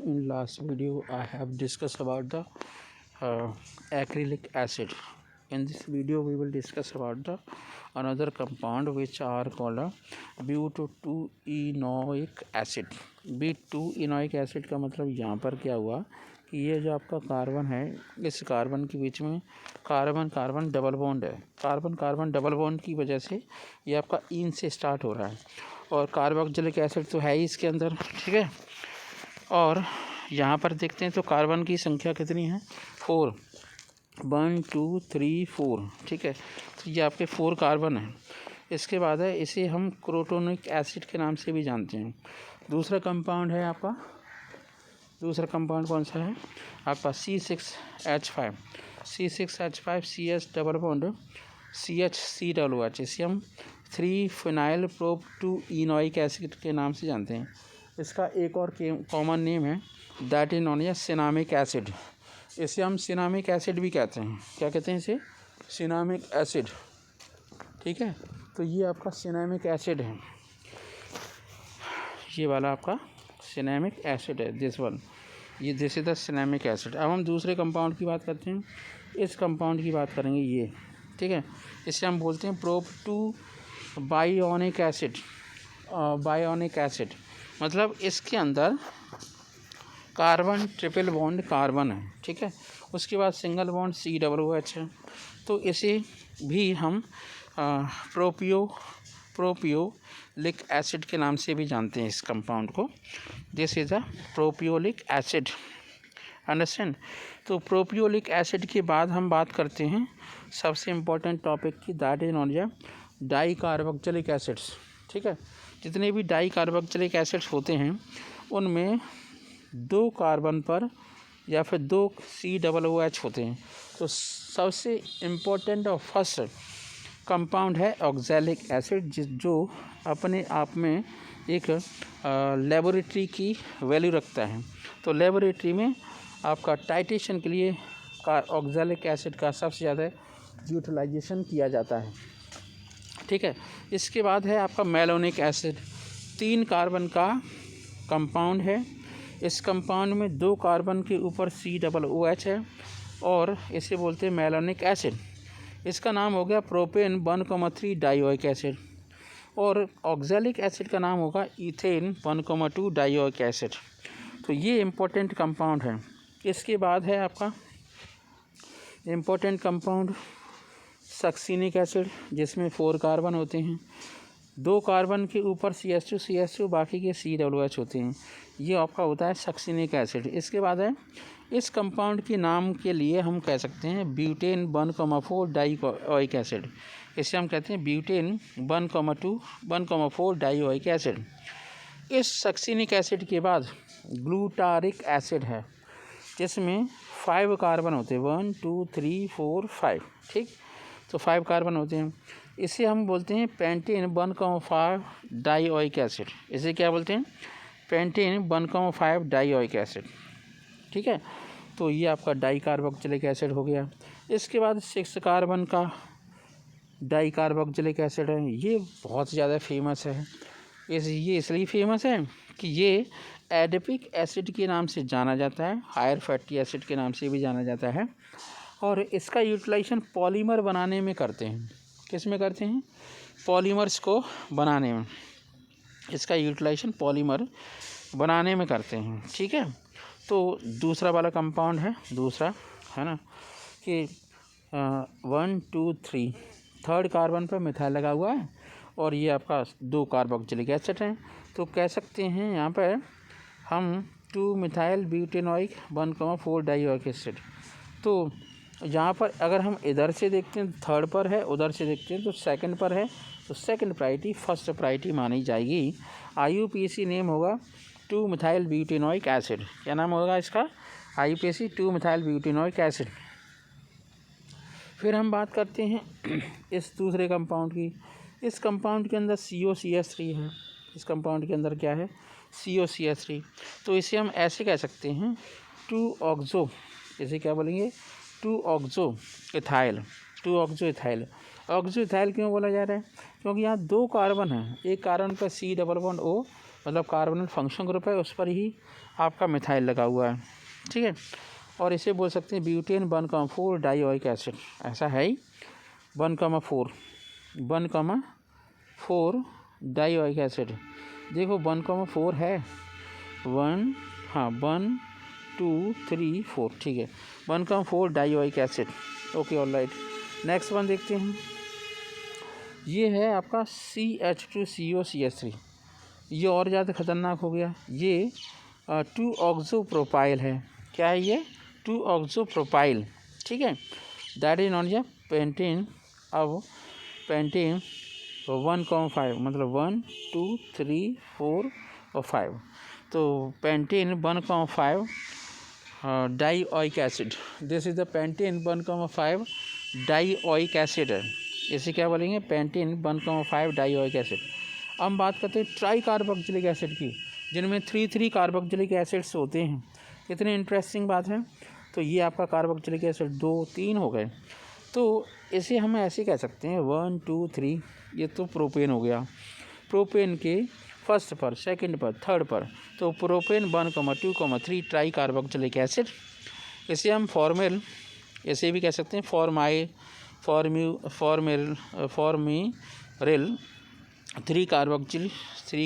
In last video I have discussed about the acrylic acid. In this video we will discuss about the another compound which are called butanoic acid. butanoic acid का मतलब यहाँ पर क्या हुआ कि ये जो आपका कार्बन है, इस कार्बन के बीच में कार्बन कार्बन डबल बॉन्ड है। कार्बन कार्बन डबल बॉन्ड की वजह से ये आपका इन से स्टार्ट हो रहा है और कार्बोक्सिलिक एसिड तो है ही इसके अंदर, ठीक है। और यहाँ पर देखते हैं तो कार्बन की संख्या कितनी है, 4, 1 2 3 4, ठीक है। तो ये आपके 4 कार्बन है। इसके बाद है इसे हम क्रोटोनिक एसिड के नाम से भी जानते हैं। दूसरा कंपाउंड है आपका, दूसरा कंपाउंड कौन सा है आपका C6H5, C6H5 CS double bond CH इसे हम 3 फिनाइल प्रोपटूइनोइक एसिड के नाम से जानते हैं। इसका एक और कॉमन नेम है, that is known as cinnamic acid. इसे हम सिनामिक एसिड भी कहते हैं। क्या कहते हैं इसे? सिनामिक एसिड, ठीक है। तो ये आपका सिनामिक एसिड है, ये वाला आपका सिनामिक एसिड है, दिस वन, ये this is the cinnamic acid. अब हम दूसरे कंपाउंड की बात करते हैं। इस कंपाउंड की बात करेंगे ये, ठीक है। इसे हम बोलते हैं प्रोपटू बायोनिक एसिड। बायोनिक एसिड मतलब इसके अंदर कार्बन ट्रिपल बॉन्ड कार्बन है, ठीक है। उसके बाद सिंगल बॉन्ड COOH है। तो इसे भी हम प्रोपियोलिक एसिड के नाम से भी जानते हैं इस कंपाउंड को। This is a propiolic acid, understand. तो प्रोपियोलिक एसिड के बाद हम बात करते हैं सबसे इम्पोर्टेंट टॉपिक की, that is known as dicarboxylic acids, ठीक है। जितने भी डाई कार्बोक्सिलिक एसिड्स होते हैं उनमें 2 कार्बन पर या फिर 2 COOH होते हैं। तो सबसे इम्पोर्टेंट और फर्स्ट कंपाउंड है ऑक्सैलिक एसिड, जो अपने आप में एक लेबोरेटरी की वैल्यू रखता है। तो लेबोरेटरी में आपका टाइटेशन के लिए ऑक्सैलिक एसिड का सबसे ज़्यादा यूटिलाइजेशन किया जाता है, ठीक है। इसके बाद है आपका मैलोनिक एसिड, 3 कार्बन का कंपाउंड है। इस कंपाउंड में 2 कार्बन के ऊपर COOH है और इसे बोलते हैं मैलोनिक एसिड। इसका नाम हो गया प्रोपेन 1,3 डाइओइक एसिड और ऑक्सैलिक एसिड का नाम होगा इथेन 1,2 डाइओइक एसिड। तो ये इम्पोर्टेंट कंपाउंड है। इसके बाद है आपका इम्पोर्टेंट कंपाउंड सक्सिनिक एसिड, जिसमें 4 कार्बन होते हैं, 2 कार्बन के ऊपर CH2 बाकी के COOH होते हैं। ये आपका होता है सक्सिनिक एसिड। इसके बाद है इस कंपाउंड के नाम के लिए हम कह सकते हैं ब्यूटेन 1,4 डाइओइक एसिड। इसे हम कहते हैं ब्यूटेन 1,4 डाइओइक एसिड। इस सक्सिनिक एसिड के बाद ग्लूटारिक एसिड है, जिसमें 5 कार्बन होते हैं, 1 2 3 4 5, ठीक। तो 5 कार्बन होते हैं। इसे हम बोलते हैं पेंटेन 1,5 डाइओइक एसिड। इसे क्या बोलते हैं? पेंटेन 1,5 डाइओइक एसिड, ठीक है। तो ये आपका डाई कार्बोक्सिलिक एसिड हो गया। इसके बाद 6 कार्बन का डाई कार्बोक्सिलिक एसिड है। ये बहुत ज़्यादा फेमस है। ये इसलिए फेमस है कि ये एडिपिक एसिड के नाम से जाना जाता है, हायर फैटी एसिड के नाम से भी जाना जाता है। और इसका यूटिलाइजेशन पॉलीमर बनाने में करते हैं। किस में करते हैं? पॉलीमर्स को बनाने में। इसका यूटिलाइजेशन पॉलीमर बनाने में करते हैं, ठीक है। तो दूसरा वाला कंपाउंड है, दूसरा है ना कि 1 2 3 3rd कार्बन पर मिथाइल लगा हुआ है और ये आपका 2 कार्बोक्सिलिक एसिड हैं। तो कह सकते हैं यहाँ पर हम 2 मिथाइल ब्यूटेनोइक 1,4 डाइओइक एसिड। तो यहाँ पर अगर हम इधर से देखते हैं 3rd पर है, उधर से देखते हैं तो 2nd पर है। तो 2nd प्रायोरिटी फर्स्ट प्रायोरिटी मानी जाएगी। IUPAC नेम होगा 2 मिथाइल ब्यूटेनोइक एसिड। क्या नाम होगा इसका? IUPAC 2 methyl butanoic acid. फिर हम बात करते हैं इस दूसरे कंपाउंड की। इस कंपाउंड के अंदर COCH3 है। इस कंपाउंड के अंदर क्या है? COCH3। तो इसे हम ऐसे कह सकते हैं 2 ऑक्सो, इसे क्या बोलेंगे? 2 oxo ethyl. 2 oxo ethyl. Oxo ethyl क्यों बोला जा रहा है? क्योंकि यहाँ 2 कार्बन हैं, एक कार्बन पर C डबल बॉन्ड O, मतलब कार्बोनिल फंक्शन ग्रुप है, उस पर ही आपका मिथाइल लगा हुआ है, ठीक है। और इसे बोल सकते हैं ब्यूटेन 1,4 डाइओइक एसिड, ऐसा है ही 1,4 डाइओइक एसिड। देखो 1,4 है, 1 हाँ 1 2 3 4, ठीक है 1,4 dioic acid. Okay alright, next one देखते हैं। ये है आपका CH2COCH3, ये और ज़्यादा खतरनाक हो गया। ये 2-ऑक्सोप्रोपाइल है। क्या है ये? 2-ऑक्सोप्रोपाइल, ठीक है। That is not a pentane. अब पेंटेन 1,5 मतलब 1 2 3 4 और 5, तो pentane 1,5 dioic acid, this is the pentane 1,5 dioic acid है। इसे क्या बोलेंगे? Pentane 1,5 dioic acid. अब हम बात करते हैं ट्राई कार्बोक्सिलिक एसिड की, जिनमें 3 कार्बोक्सिलिक एसिड्स होते हैं। कितनी इंटरेस्टिंग बात है। तो ये आपका कार्बोक्सिलिक एसिड 2-3 हो गए, तो इसे हम ऐसे कह सकते हैं 1 2 3। ये तो प्रोपेन हो गया, प्रोपेन के फर्स्ट पर, सेकंड पर, थर्ड पर, तो प्रोपेन 1,2,3 ट्राई कार्बोक्सिलिक एसिड। इसे हम फॉर्मिल, इसे भी कह सकते हैं फॉर्मिरिल 3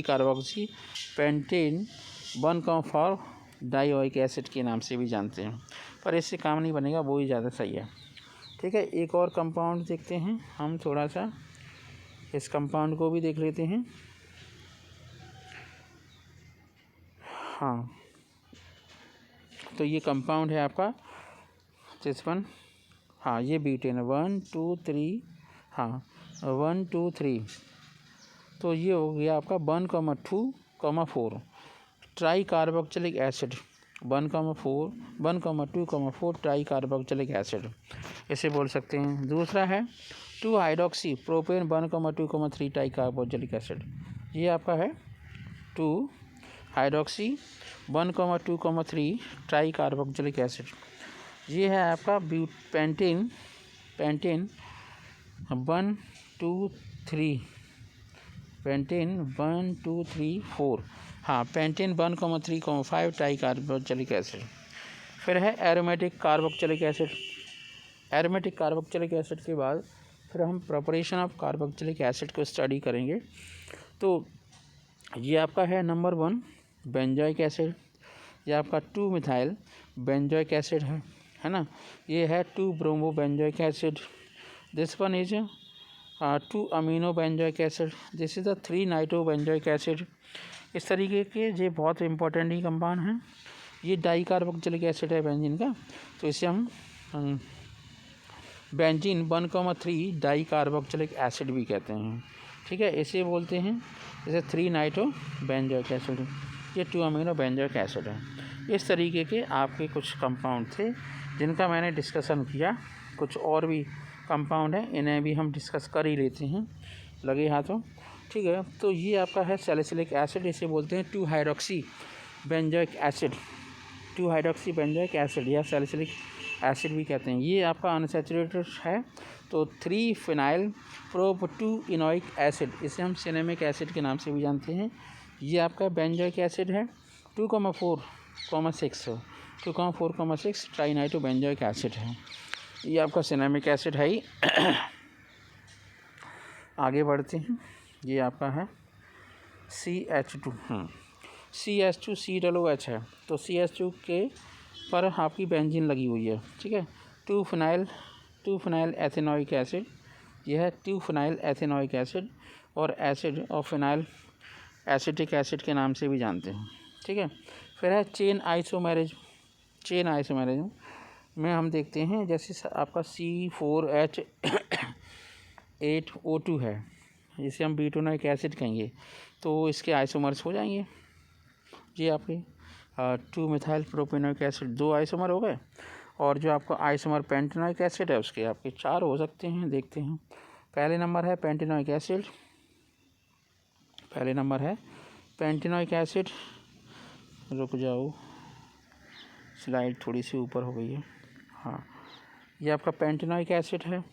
कार्बोक्सी पेंटेन 1,4 डाइओइक एसिड के नाम से भी जानते हैं, पर इससे काम नहीं बनेगा, वो ही ज़्यादा सही है, ठीक है। एक और कंपाउंड देखते हैं हम, थोड़ा सा इस कंपाउंड को भी देख लेते हैं। हाँ, तो ये कंपाउंड है आपका दिस वन। हाँ, ये ब्यूटेन है 1 2 3, हाँ 1 2 3, तो ये हो गया आपका 1,2,4 try carboxylic acid, 1,2,4 try carboxylic acid, इसे बोल सकते हैं। दूसरा है 2 hydroxy propane 1,2,3 try carboxylic acid, ये आपका है 2 हाइड्रोक्सी 1,2,3 ट्राई कार्बोक्सिलिक एसिड। ये है आपका पेंटेन 1 2 3, पेंटेन 1 2 3 4, हाँ पेंटेन 1,3,5 ट्राई कार्बोक्सिलिक एसिड। फिर है aromatic carboxylic acid. Aromatic carboxylic acid के बाद फिर हम प्रिपरेशन ऑफ कार्बोक्सिलिक एसिड को स्टडी करेंगे। तो ये आपका है नंबर 1 बेंजोइक एसिड, ये आपका 2 मिथाइल बेंजोइक एसिड है ना। ये है 2 bromo benzoic acid, this one is 2 amino benzoic acid, this is the 3 nitro benzoic acid. इस तरीके के ये बहुत इंपॉर्टेंट ही कंपाउंड हैं। ये डाई कार्बोक्सिलिक एसिड है बेंजीन का, तो इसे हम बेंजीन 1,3 डाई कार्बोक्सिलिक एसिड भी कहते हैं, ठीक है। इसे बोलते हैं जैसे 3 नाइट्रो बेंजोइक एसिड, ये 2 अमीनो बेंजोइक एसिड है। इस तरीके के आपके कुछ कंपाउंड थे जिनका मैंने डिस्कशन किया। कुछ और भी कंपाउंड है, इन्हें भी हम डिस्कस कर ही लेते हैं लगे हाथों, ठीक है। तो ये आपका है सैलिसिलिक एसिड, इसे बोलते हैं 2 hydroxy benzoic acid, 2 hydroxy benzoic acid या सैलिसिलिक एसिड भी कहते हैं। ये आपका अनसैचुरेटेड है, तो 3 फिनाइल प्रोपटूइनोइक एसिड, इसे हम सिनेमिक एसिड के नाम से भी जानते हैं। ये आपका बेंजोइक एसिड है 2,4,6 ट्राइनाइट्रो बेंजोइक एसिड है, ये आपका सिनेमिक एसिड है ही। आगे बढ़ते हैं, ये आपका है CH2, CH2COOH है, तो CH2 के पर आपकी बेंजीन लगी हुई है, ठीक है। 2 फिनाइल एथेनोइक एसिड, यह है 2 फिनाइल एथेनोइक एसिड, और एसिड और फिनाइल एसिटिक एसिड के नाम से भी जानते हैं, ठीक है। फिर है चेन आइसोमेरिज्म में हम देखते हैं जैसे आपका C4H8O2 है, जिसे हम ब्यूटेनोइक एसिड कहेंगे, तो इसके आइसोमर्स हो जाएंगे। ये आपके 2 मिथाइल प्रोपेनोइक एसिड 2 आइसोमर हो गए, और जो आपका आइसोमर पेंटेनोइक एसिड है उसके आपके 4 हो सकते हैं। देखते हैं, पहले नंबर है पेंटेनोइक एसिड, रुक जाओ स्लाइड थोड़ी सी ऊपर हो गई है, हाँ ये आपका पेंटेनोइक एसिड है।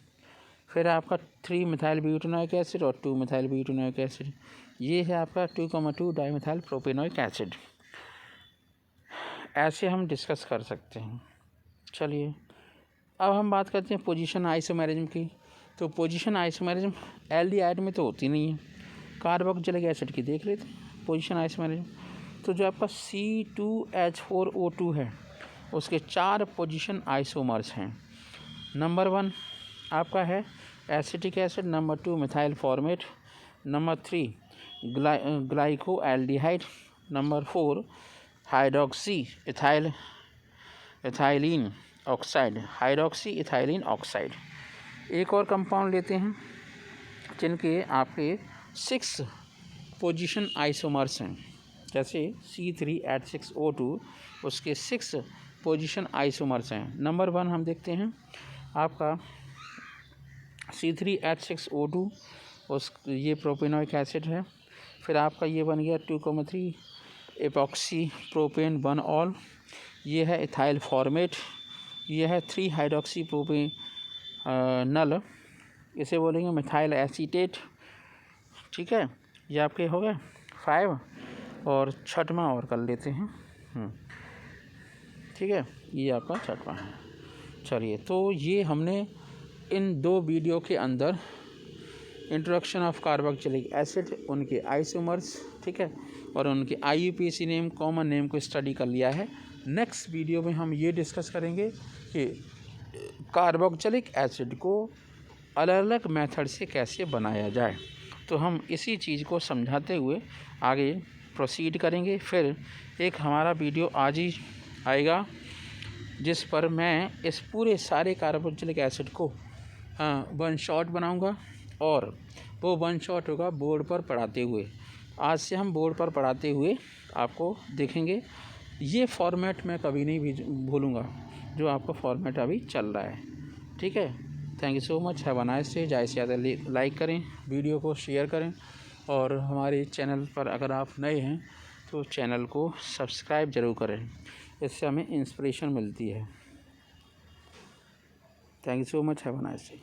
फिर आपका 3 मिथाइल ब्यूटेनोइक एसिड और 2 मिथाइल ब्यूटेनोइक एसिड, ये है आपका 2,2 डाइमिथाइल प्रोपेनोइक एसिड। ऐसे हम डिस्कस कर सकते हैं। चलिए अब हम बात करते हैं पोजीशन आइसोमेरिज्म की। तो पोजीशन आइसोमेरिज्म एल्डिहाइड में तो होती नहीं है, कार्बोक्सिलिक एसिड की देख लेते हैं पोजीशन आइसोमेरिज्म। तो जो आपका C2H4O2 है उसके 4 पोजीशन आइसोमर्स हैं। नंबर 1 आपका है acetic acid, number 2 methyl formate, number 3 glyco aldehyde, number 4 hydroxy ethylene oxide, hydroxy ethylene oxide. एक और कंपाउंड लेते हैं जिनके आपके 6 पोजीशन आइसोमर्स हैं, जैसे C3H6O2 उसके 6 पोजीशन आइसोमर्स हैं। नंबर 1 हम देखते हैं आपका C3H6O2 उस ये प्रोपेनोइक एसिड है। फिर आपका ये बन गया 2,3 एपॉक्सी प्रोपेन 1 ऑल, ये है इथाइल फॉर्मेट, ये है 3 हाइड्रोक्सी प्रोपेन नल, इसे बोलेंगे मिथाइल एसीटेट। ठीक है, ये आपके हो गए 5 और छठवां और कर लेते हैं। ठीक है, ये आपका छठवां है। चलिए तो ये हमने इन 2 वीडियो के अंदर इंट्रोडक्शन ऑफ कार्बोक्सिलिक एसिड, उनके आइसोमर्स, ठीक है, और उनके IUPAC नेम, कॉमन नेम को स्टडी कर लिया है। नेक्स्ट वीडियो में हम ये डिस्कस करेंगे कि कार्बोक्सिलिक एसिड को अलग अलग मेथड से कैसे बनाया जाए। तो हम इसी चीज़ को समझाते हुए आगे प्रोसीड करेंगे। फिर एक हमारा वीडियो आज ही आएगा जिस पर मैं इस पूरे सारे कार्बोक्सिलिक एसिड को 1 शॉट बनाऊंगा, और वो 1 शॉट होगा बोर्ड पर पढ़ाते हुए। आज से हम बोर्ड पर पढ़ाते हुए आपको देखेंगे। ये फॉर्मेट मैं कभी नहीं भी भूलूँगा जो आपका फॉर्मेट अभी चल रहा है। ठीक है, thank you so much, have a nice day. ज़्यादा से ज़्यादा लाइक करें, वीडियो को शेयर करें, और हमारे चैनल पर अगर आप नए हैं तो चैनल को सब्सक्राइब ज़रूर करें, इससे हमें इंस्पिरेशन मिलती है। Thank you so much, have a nice day.